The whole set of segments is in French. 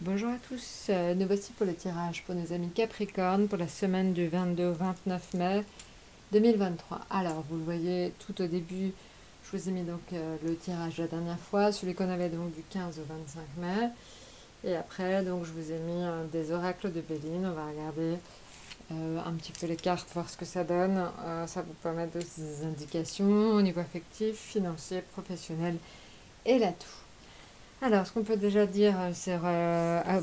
Bonjour à tous, nous voici pour le tirage pour nos amis Capricorne pour la semaine du 22 au 29 mai 2023. Alors, vous le voyez tout au début, je vous ai mis donc le tirage la dernière fois, celui qu'on avait donc du 15 au 25 mai. Et après, donc je vous ai mis des oracles de Béline. On va regarder un petit peu les cartes, voir ce que ça donne. Ça vous permet de des indications au niveau affectif, financier, professionnel et l'atout. Alors, ce qu'on peut déjà dire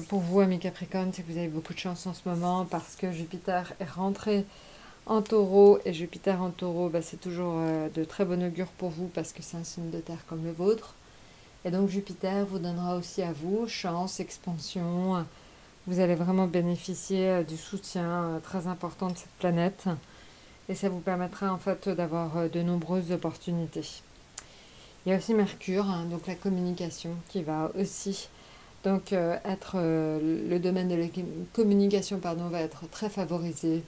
pour vous, amis Capricorne, c'est que vous avez beaucoup de chance en ce moment parce que Jupiter est rentré en taureau et Jupiter en taureau, c'est toujours de très bon augure pour vous parce que c'est un signe de terre comme le vôtre. Et donc Jupiter vous donnera aussi à vous chance, expansion. Vous allez vraiment bénéficier du soutien très important de cette planète et ça vous permettra en fait d'avoir de nombreuses opportunités. Il y a aussi Mercure, hein, donc la communication, qui va aussi donc le domaine de la communication va être très favorisé.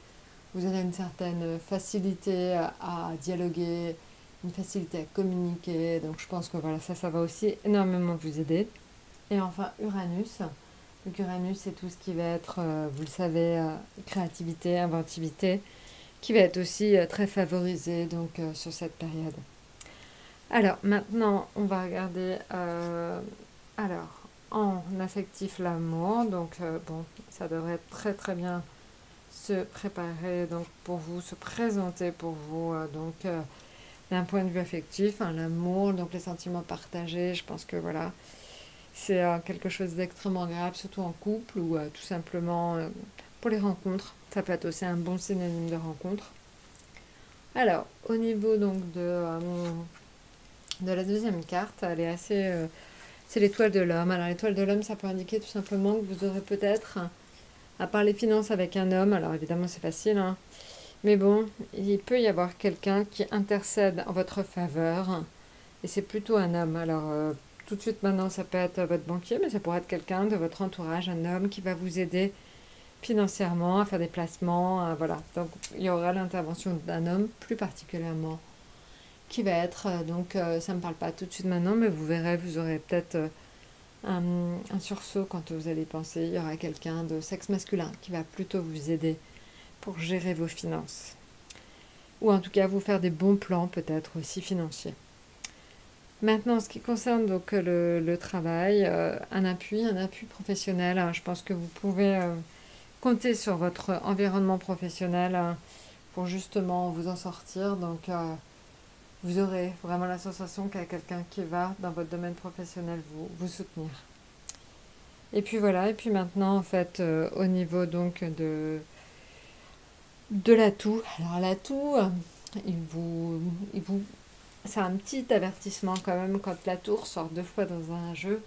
Vous aurez une certaine facilité à dialoguer, une facilité à communiquer. Donc je pense que voilà, ça va aussi énormément vous aider. Et enfin Uranus. Donc Uranus, c'est tout ce qui va être, vous le savez, créativité, inventivité, qui va être aussi très favorisé donc sur cette période. Alors, maintenant, on va regarder en affectif l'amour. Donc, bon, ça devrait très très bien se préparer donc, pour vous, se présenter pour vous. D'un point de vue affectif, hein, l'amour, donc les sentiments partagés, je pense que voilà, c'est quelque chose d'extrêmement agréable, surtout en couple ou tout simplement pour les rencontres. Ça peut être aussi un bon synonyme de rencontre. Alors, au niveau donc de la deuxième carte, elle est assez. C'est l'étoile de l'homme. Alors, l'étoile de l'homme, ça peut indiquer tout simplement que vous aurez peut-être à parler finances avec un homme. Alors, évidemment, c'est facile, hein. Mais bon, il peut y avoir quelqu'un qui intercède en votre faveur. Et c'est plutôt un homme. Alors, tout de suite maintenant, ça peut être votre banquier, mais ça pourrait être quelqu'un de votre entourage, un homme qui va vous aider financièrement à faire des placements. Voilà. Donc, il y aura l'intervention d'un homme plus particulièrement qui va être, ça ne me parle pas tout de suite maintenant, mais vous verrez, vous aurez peut-être un sursaut quand vous allez penser, il y aura quelqu'un de sexe masculin qui va plutôt vous aider pour gérer vos finances. Ou en tout cas vous faire des bons plans peut-être aussi financiers. Maintenant, en ce qui concerne donc le travail, un appui professionnel, hein, je pense que vous pouvez compter sur votre environnement professionnel pour justement vous en sortir. Donc vous aurez vraiment la sensation qu'il y a quelqu'un qui va, dans votre domaine professionnel, vous soutenir. Et puis voilà, et puis maintenant, en fait, au niveau donc de l'atout. Alors l'atout, il vous, c'est un petit avertissement quand même quand la tour sort deux fois dans un jeu.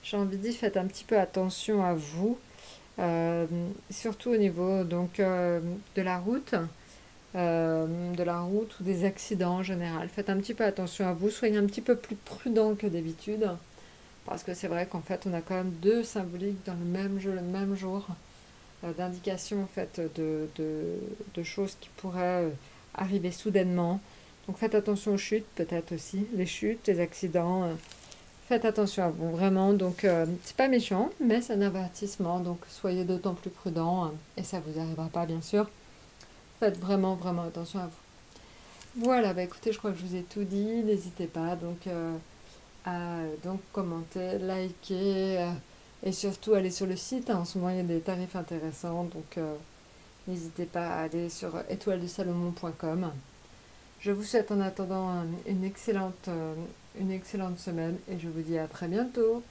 J'ai envie de dire, faites un petit peu attention à vous, surtout au niveau donc de la route ou des accidents en général. Faites un petit peu attention à vous, soyez un petit peu plus prudent que d'habitude, parce que c'est vrai qu'en fait on a quand même deux symboliques dans le même jeu, le même jour, d'indications en fait de choses qui pourraient arriver soudainement. Donc faites attention aux chutes peut-être aussi, les chutes, les accidents. Faites attention à vous, vraiment. Donc c'est pas méchant, mais c'est un avertissement, donc soyez d'autant plus prudent, et ça vous arrivera pas bien sûr. Faites vraiment, vraiment attention à vous. Voilà, écoutez, je crois que je vous ai tout dit. N'hésitez pas à commenter, liker et surtout aller sur le site, hein. En ce moment, il y a des tarifs intéressants, donc n'hésitez pas à aller sur étoiledesalomon.com. Je vous souhaite en attendant une excellente semaine et je vous dis à très bientôt.